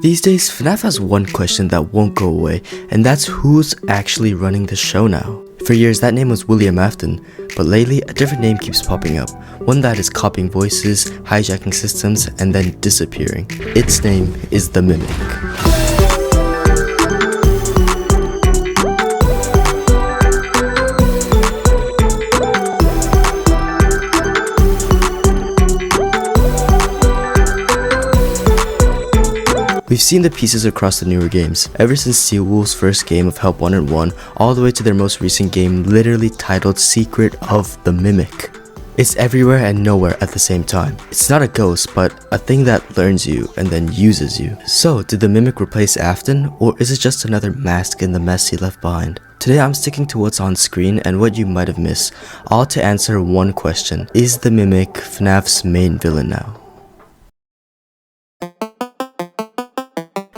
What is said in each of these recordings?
These days, FNAF has one question that won't go away, and that's who's actually running the show now. For years, that name was William Afton, but lately, a different name keeps popping up, one that is copying voices, hijacking systems, and then disappearing. Its name is the Mimic. We've seen the pieces across the newer games, ever since Steel Wolf's first game of Help 1 and 1, all the way to their most recent game literally titled Secret of the Mimic. It's everywhere and nowhere at the same time. It's not a ghost, but a thing that learns you and then uses you. So, did the Mimic replace Afton, or is it just another mask in the mess he left behind? Today I'm sticking to what's on screen and what you might have missed, all to answer one question: is the Mimic FNAF's main villain now?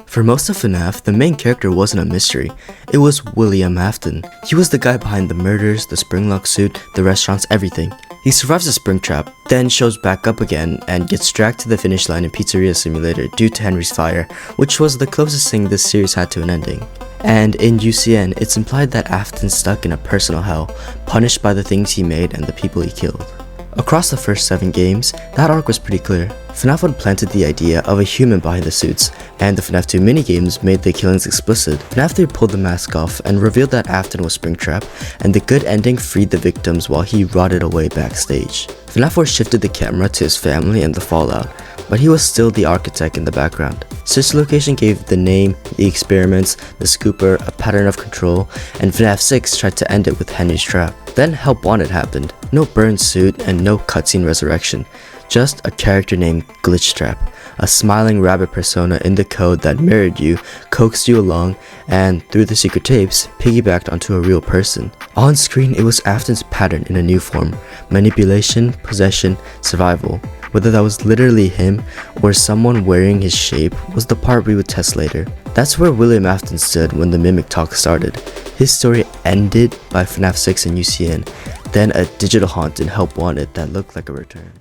For most of FNAF, the main character wasn't a mystery. It was William Afton. He was the guy behind the murders, the Springlock suit, the restaurants, everything. He survives a spring trap, then shows back up again and gets dragged to the finish line in Pizzeria Simulator due to Henry's fire, which was the closest thing this series had to an ending. And in UCN, it's implied that Afton's stuck in a personal hell, punished by the things he made and the people he killed. Across the first 7 games, that arc was pretty clear. FNAF 1 planted the idea of a human behind the suits, and the FNAF 2 minigames made the killings explicit. FNAF 3 pulled the mask off and revealed that Afton was Springtrap, and the good ending freed the victims while he rotted away backstage. FNAF 4 shifted the camera to his family and the fallout, but he was still the architect in the background. Switch Location gave the name, the experiments, the scooper a pattern of control, and FNAF 6 tried to end it with Henry's trap. Then Help Wanted happened. No burned suit and no cutscene resurrection. Just a character named Glitchtrap, a smiling rabbit persona in the code that mirrored you, coaxed you along, and through the secret tapes, piggybacked onto a real person. On screen, it was Afton's pattern in a new form: manipulation, possession, survival. Whether that was literally him or someone wearing his shape was the part we would test later. That's where William Afton stood when the Mimic talk started. His story ended by FNAF 6 and UCN, then a digital haunt in Help Wanted that looked like a return.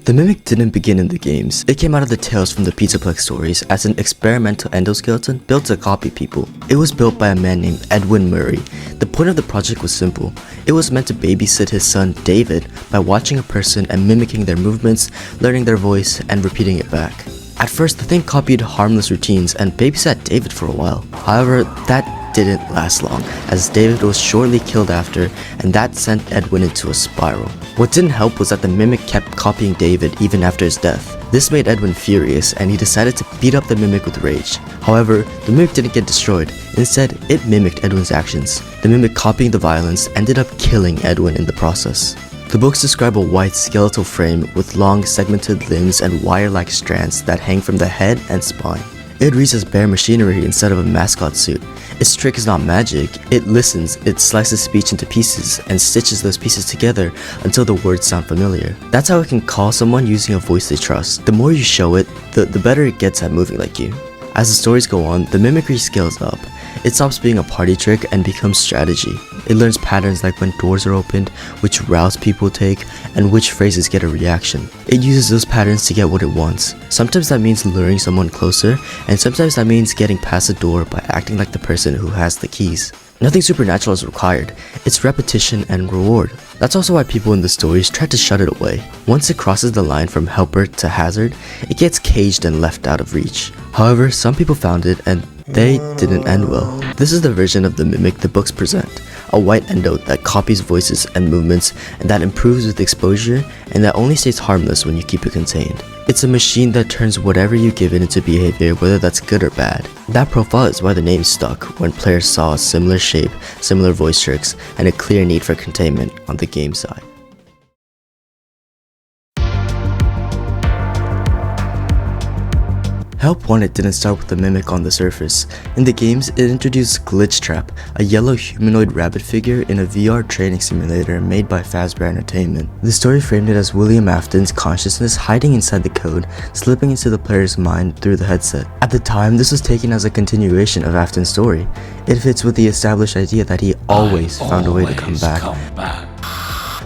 The Mimic didn't begin in the games. It came out of the tales from the Pizzaplex stories as an experimental endoskeleton built to copy people. It was built by a man named Edwin Murray. The point of the project was simple. It was meant to babysit his son David by watching a person and mimicking their movements, learning their voice, and repeating it back. At first, the thing copied harmless routines and babysat David for a while. However, that didn't last long, as David was shortly killed after, and that sent Edwin into a spiral. What didn't help was that the Mimic kept copying David even after his death. This made Edwin furious, and he decided to beat up the Mimic with rage. However, the Mimic didn't get destroyed. Instead, it mimicked Edwin's actions. The Mimic, copying the violence, ended up killing Edwin in the process. The books describe a white skeletal frame with long segmented limbs and wire-like strands that hang from the head and spine. It reads as bare machinery instead of a mascot suit. Its trick is not magic. It listens, it slices speech into pieces, and stitches those pieces together until the words sound familiar. That's how it can call someone using a voice they trust. The more you show it, the better it gets at moving like you. As the stories go on, the mimicry scales up. It stops being a party trick and becomes strategy. It learns patterns like when doors are opened, which routes people take, and which phrases get a reaction. It uses those patterns to get what it wants. Sometimes that means luring someone closer, and sometimes that means getting past the door by acting like the person who has the keys. Nothing supernatural is required. It's repetition and reward. That's also why people in the stories try to shut it away. Once it crosses the line from helper to hazard, it gets caged and left out of reach. However, some people found it and they didn't end well. This is the version of the Mimic the books present. A white endo that copies voices and movements, and that improves with exposure, and that only stays harmless when you keep it contained. It's a machine that turns whatever you give it into behavior, whether that's good or bad. That profile is why the name stuck when players saw a similar shape, similar voice tricks, and a clear need for containment on the game side. Help Wanted didn't start with the Mimic on the surface. In the games, it introduced Glitchtrap, a yellow humanoid rabbit figure in a VR training simulator made by Fazbear Entertainment. The story framed it as William Afton's consciousness hiding inside the code, slipping into the player's mind through the headset. At the time, this was taken as a continuation of Afton's story. It fits with the established idea that he always found a way to come back.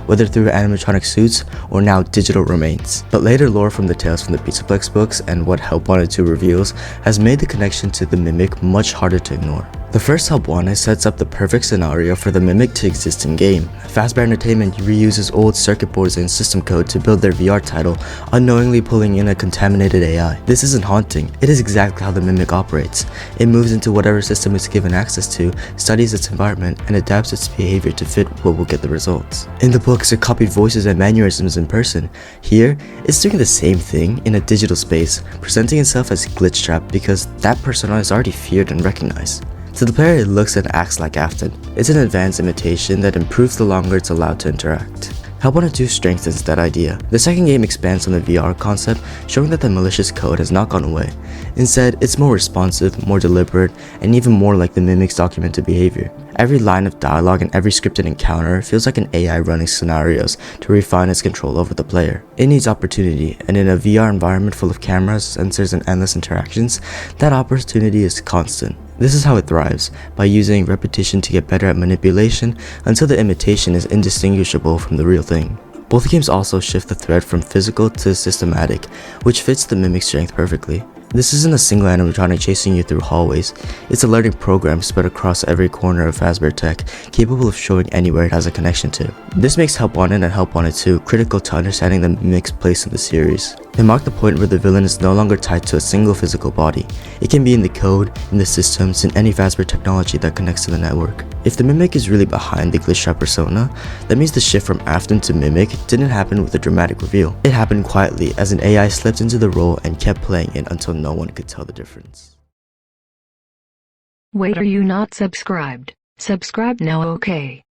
whether through animatronic suits or now digital remains. But later lore from the Tales from the Pizzaplex books and what Help Wanted 2 reveals has made the connection to the Mimic much harder to ignore. The first Help Wanted sets up the perfect scenario for the Mimic to exist in game. Fazbear Entertainment reuses old circuit boards and system code to build their VR title, unknowingly pulling in a contaminated AI. This isn't haunting, it is exactly how the Mimic operates. It moves into whatever system it's given access to, studies its environment, and adapts its behavior to fit what will get the results. In the books, it copied voices and mannerisms in person. Here, it's doing the same thing in a digital space, presenting itself as Glitchtrap because that persona is already feared and recognized. To the player, it looks and acts like Afton. It's an advanced imitation that improves the longer it's allowed to interact. Help Wanted 2 strengthens that idea. The second game expands on the VR concept, showing that the malicious code has not gone away. Instead, it's more responsive, more deliberate, and even more like the Mimic's documented behavior. Every line of dialogue and every scripted encounter feels like an AI running scenarios to refine its control over the player. It needs opportunity, and in a VR environment full of cameras, sensors, and endless interactions, that opportunity is constant. This is how it thrives, by using repetition to get better at manipulation until the imitation is indistinguishable from the real thing. Both games also shift the threat from physical to systematic, which fits the Mimic's strength perfectly. This isn't a single animatronic chasing you through hallways, it's a learning program spread across every corner of Fazbear tech, capable of showing anywhere it has a connection to. This makes Help Wanted and Help Wanted 2 critical to understanding the Mimic's place in the series. They mark the point where the villain is no longer tied to a single physical body. It can be in the code, in the systems, in any Fazbear technology that connects to the network. If the Mimic is really behind the Glitchtrap persona, that means the shift from Afton to Mimic didn't happen with a dramatic reveal. It happened quietly as an AI slipped into the role and kept playing it until no one could tell the difference. Wait, are you not subscribed? Subscribe now, okay?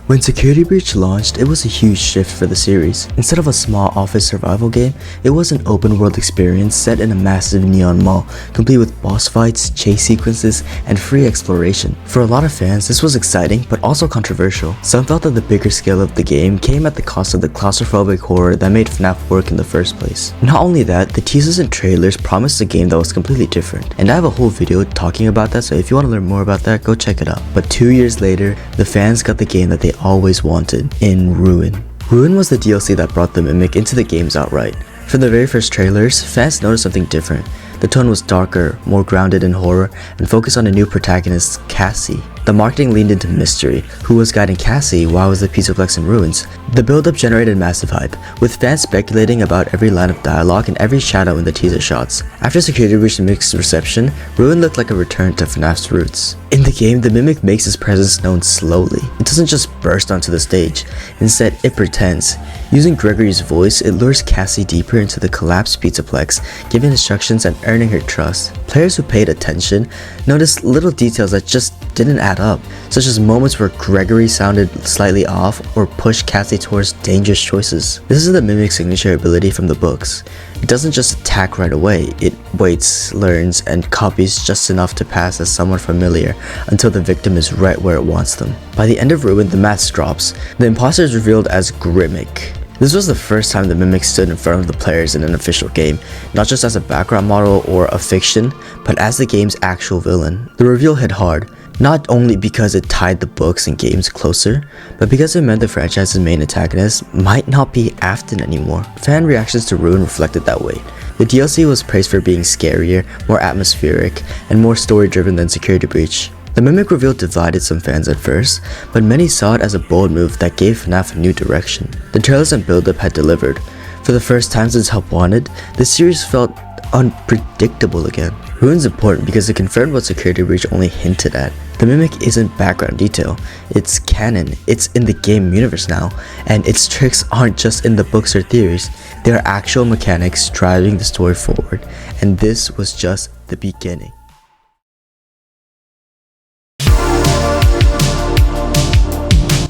When Security Breach launched, it was a huge shift for the series. Instead of a small office survival game, it was an open world experience set in a massive neon mall, complete with boss fights, chase sequences, and free exploration. For a lot of fans, this was exciting, but also controversial. Some felt that the bigger scale of the game came at the cost of the claustrophobic horror that made FNAF work in the first place. Not only that, the teasers and trailers promised a game that was completely different, and I have a whole video talking about that, so if you want to learn more about that, go check it out. But 2 years later, the fans got the game that they always wanted, in Ruin. Ruin was the DLC that brought the Mimic into the games outright. From the very first trailers, fans noticed something different. The tone was darker, more grounded in horror, and focused on a new protagonist, Cassie. The marketing leaned into mystery, who was guiding Cassie while was the Pizzaplex in ruins. The build-up generated massive hype, with fans speculating about every line of dialogue and every shadow in the teaser shots. After Security Breach's mixed reception, Ruin looked like a return to FNAF's roots. In the game, the Mimic makes his presence known slowly. It doesn't just burst onto the stage, instead it pretends. Using Gregory's voice, it lures Cassie deeper into the collapsed Pizzaplex, giving instructions and earning her trust. Players who paid attention noticed little details that just didn't add up, such as moments where Gregory sounded slightly off or pushed Cassie towards dangerous choices. This is the Mimic's signature ability from the books. It doesn't just attack right away, it waits, learns, and copies just enough to pass as someone familiar until the victim is right where it wants them. By the end of Ruin, the mask drops. The imposter is revealed as Grimmick. This was the first time the Mimic stood in front of the players in an official game, not just as a background model or a fiction, but as the game's actual villain. The reveal hit hard, not only because it tied the books and games closer, but because it meant the franchise's main antagonist might not be Afton anymore. Fan reactions to Ruin reflected that weight. The DLC was praised for being scarier, more atmospheric, and more story-driven than Security Breach. The Mimic reveal divided some fans at first, but many saw it as a bold move that gave FNAF a new direction. The trailers and build-up had delivered. For the first time since Help Wanted, the series felt unpredictable again. Ruin's important because it confirmed what Security Breach only hinted at. The Mimic isn't background detail, it's canon, it's in the game universe now, and its tricks aren't just in the books or theories, they are actual mechanics driving the story forward, and this was just the beginning.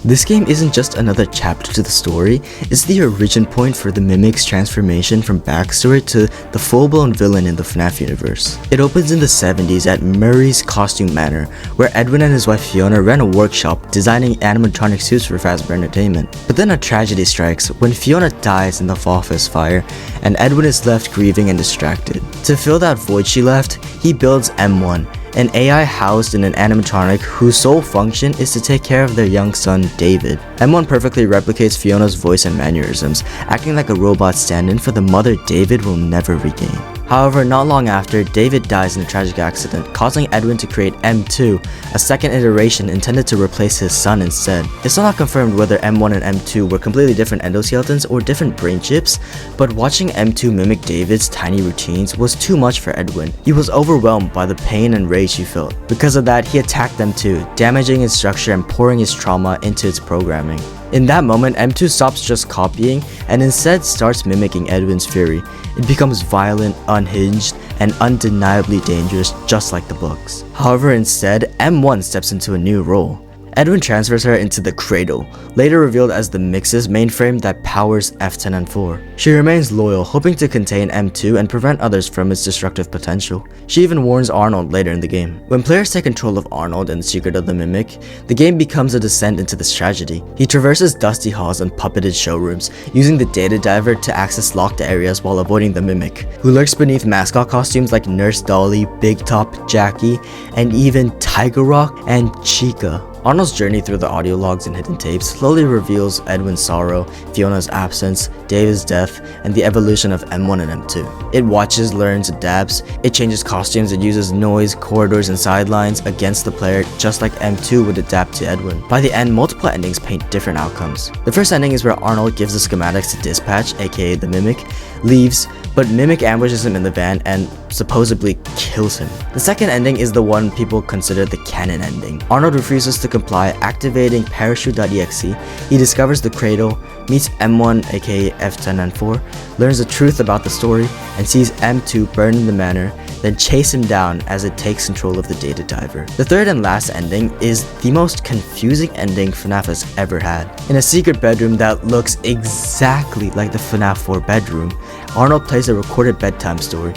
This game isn't just another chapter to the story, it's the origin point for the Mimic's transformation from backstory to the full-blown villain in the FNAF universe. It opens in the 70s at Murray's Costume Manor, where Edwin and his wife Fiona ran a workshop designing animatronic suits for Fazbear Entertainment. But then a tragedy strikes when Fiona dies in the Fall Fest fire, and Edwin is left grieving and distracted. To fill that void she left, he builds M1, an AI housed in an animatronic whose sole function is to take care of their young son, David. M1 perfectly replicates Fiona's voice and mannerisms, acting like a robot stand-in for the mother David will never regain. However, not long after, David dies in a tragic accident, causing Edwin to create M2, a second iteration intended to replace his son instead. It's still not confirmed whether M1 and M2 were completely different endoskeletons or different brain chips, but watching M2 mimic David's tiny routines was too much for Edwin. He was overwhelmed by the pain and rage he felt. Because of that, he attacked M2, damaging its structure and pouring his trauma into its programming. In that moment, M2 stops just copying and instead starts mimicking Edwin's fury. It becomes violent, unhinged, and undeniably dangerous, just like the books. However, instead, M1 steps into a new role. Edwin transfers her into the Cradle, later revealed as the MXES mainframe that powers F10 and 4. She remains loyal, hoping to contain M2 and prevent others from its destructive potential. She even warns Arnold later in the game. When players take control of Arnold and the secret of the Mimic, the game becomes a descent into this tragedy. He traverses dusty halls and puppeted showrooms, using the data diver to access locked areas while avoiding the Mimic, who lurks beneath mascot costumes like Nurse Dolly, Big Top, Jackie, and even Tiger Rock and Chica. Arnold's journey through the audio logs and hidden tapes slowly reveals Edwin's sorrow, Fiona's absence, David's death, and the evolution of M1 and M2. It watches, learns, adapts, it changes costumes, it uses noise, corridors, and sidelines against the player just like M2 would adapt to Edwin. By the end, multiple endings paint different outcomes. The first ending is where Arnold gives the schematics to Dispatch, aka the Mimic, leaves, but Mimic ambushes him in the van and supposedly kills him. The second ending is the one people consider the canon ending. Arnold refuses to comply, activating parachute.exe. He discovers the Cradle, meets M1 aka F10 and 4, learns the truth about the story, and sees M2 burn in the manor, then chase him down as it takes control of the data diver. The third and last ending is the most confusing ending FNAF has ever had. In a secret bedroom that looks exactly like the FNAF 4 bedroom, Arnold plays a recorded bedtime story.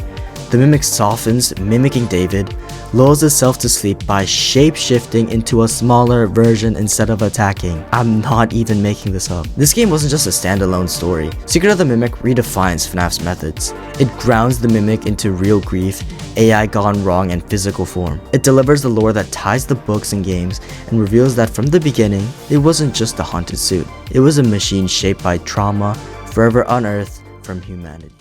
The Mimic softens, mimicking David, lulls itself to sleep by shape-shifting into a smaller version instead of attacking. I'm not even making this up. This game wasn't just a standalone story. Secret of the Mimic redefines FNAF's methods. It grounds the Mimic into real grief, AI gone wrong, and physical form. It delivers the lore that ties the books and games and reveals that from the beginning, it wasn't just a haunted suit. It was a machine shaped by trauma, forever unearthed from humanity.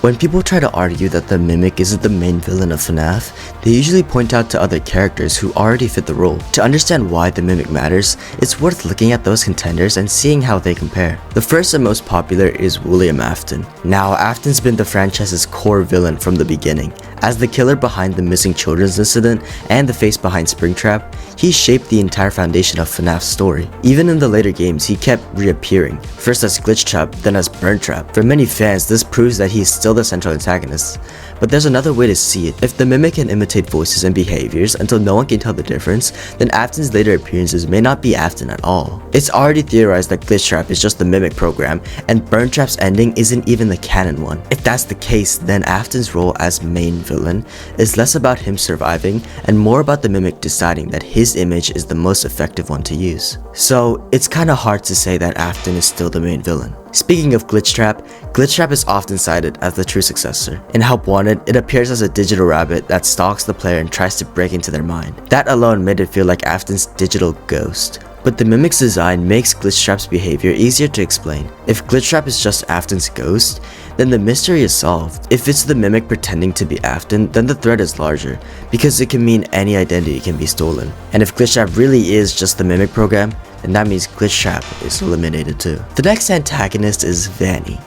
When people try to argue that the Mimic isn't the main villain of FNAF, they usually point out to other characters who already fit the role. To understand why the Mimic matters, it's worth looking at those contenders and seeing how they compare. The first and most popular is William Afton. Now, Afton's been the franchise's core villain from the beginning. As the killer behind the missing children's incident and the face behind Springtrap, he shaped the entire foundation of FNAF's story. Even in the later games, he kept reappearing, first as Glitchtrap, then as Burntrap. For many fans, this proves that he's still the central antagonist. But there's another way to see it. If the Mimic can imitate voices and behaviors until no one can tell the difference, then Afton's later appearances may not be Afton at all. It's already theorized that Glitchtrap is just the Mimic program, and Burntrap's ending isn't even the canon one. If that's the case, then Afton's role as main villain is less about him surviving and more about the Mimic deciding that his image is the most effective one to use. So it's kinda hard to say that Afton is still the main villain. Speaking of Glitchtrap, Glitchtrap is often cited as the true successor. In Help Wanted, it appears as a digital rabbit that stalks the player and tries to break into their mind. That alone made it feel like Afton's digital ghost. But the Mimic's design makes Glitchtrap's behavior easier to explain. If Glitchtrap is just Afton's ghost, then the mystery is solved. If it's the Mimic pretending to be Afton, then the threat is larger, because it can mean any identity can be stolen. And if Glitchtrap really is just the Mimic program, then that means Glitchtrap is eliminated too. The next antagonist is Vanny.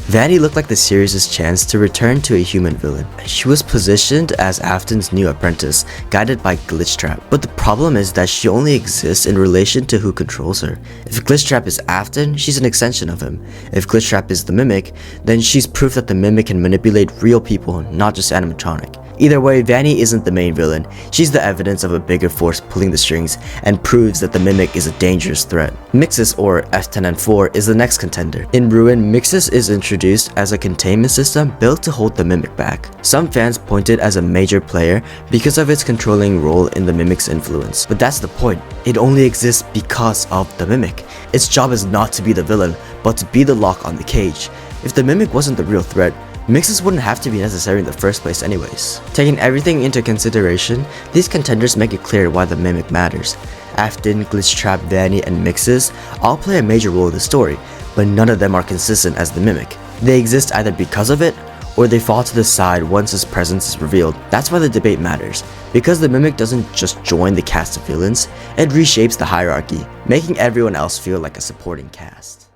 Vanny looked like the series' chance to return to a human villain. She was positioned as Afton's new apprentice, guided by Glitchtrap. But the problem is that she only exists in relation to who controls her. If Glitchtrap is Afton, she's an extension of him. If Glitchtrap is the Mimic, then she's proof that the Mimic can manipulate real people, not just animatronic. Either way, Vanny isn't the main villain. She's the evidence of a bigger force pulling the strings and proves that the Mimic is a dangerous threat. MXES, or F10 and 4, is the next contender. In Ruin, MXES is introduced as a containment system built to hold the Mimic back. Some fans point it as a major player because of its controlling role in the Mimic's influence. But that's the point. It only exists because of the Mimic. Its job is not to be the villain, but to be the lock on the cage. If the Mimic wasn't the real threat, MXES wouldn't have to be necessary in the first place anyways. Taking everything into consideration, these contenders make it clear why the Mimic matters. Afton, Glitchtrap, Vanny, and MXES all play a major role in the story, but none of them are consistent as the Mimic. They exist either because of it, or they fall to the side once his presence is revealed. That's why the debate matters, because the Mimic doesn't just join the cast of villains, it reshapes the hierarchy, making everyone else feel like a supporting cast.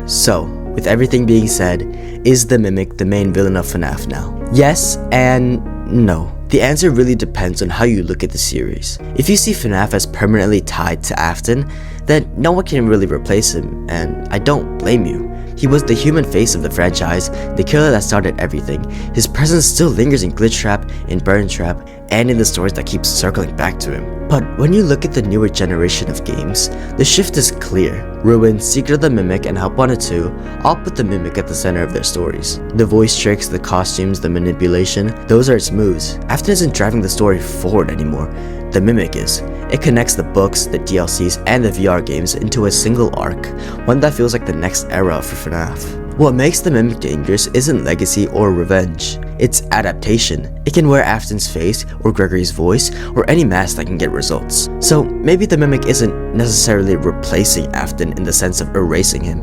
So, with everything being said, is the Mimic the main villain of FNAF now? Yes and no. The answer really depends on how you look at the series. If you see FNAF as permanently tied to Afton, then no one can really replace him, and I don't blame you. He was the human face of the franchise, the killer that started everything. His presence still lingers in Glitchtrap, in Trap, and in the stories that keep circling back to him. But when you look at the newer generation of games, the shift is clear. Ruin, Secret of the Mimic, and Help Wanted 2 all put the Mimic at the center of their stories. The voice tricks, the costumes, the manipulation, those are its moves. Afton isn't driving the story forward anymore, the Mimic is. It connects the books, the DLCs, and the VR games into a single arc, one that feels like the next era for FNAF. What makes the Mimic dangerous isn't legacy or revenge, it's adaptation. It can wear Afton's face, or Gregory's voice, or any mask that can get results. So maybe the Mimic isn't necessarily replacing Afton in the sense of erasing him,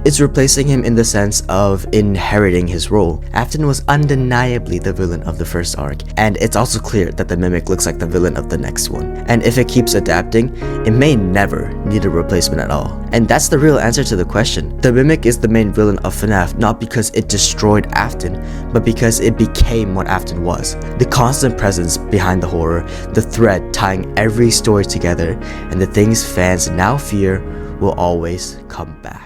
it's replacing him in the sense of inheriting his role. Afton was undeniably the villain of the first arc, and it's also clear that the Mimic looks like the villain of the next one. And if it keeps adapting, it may never need a replacement at all. And that's the real answer to the question. The Mimic is the main villain of FNAF not because it destroyed Afton, but because it became what Afton was. The constant presence behind the horror, the thread tying every story together, and the things fans now fear will always come back.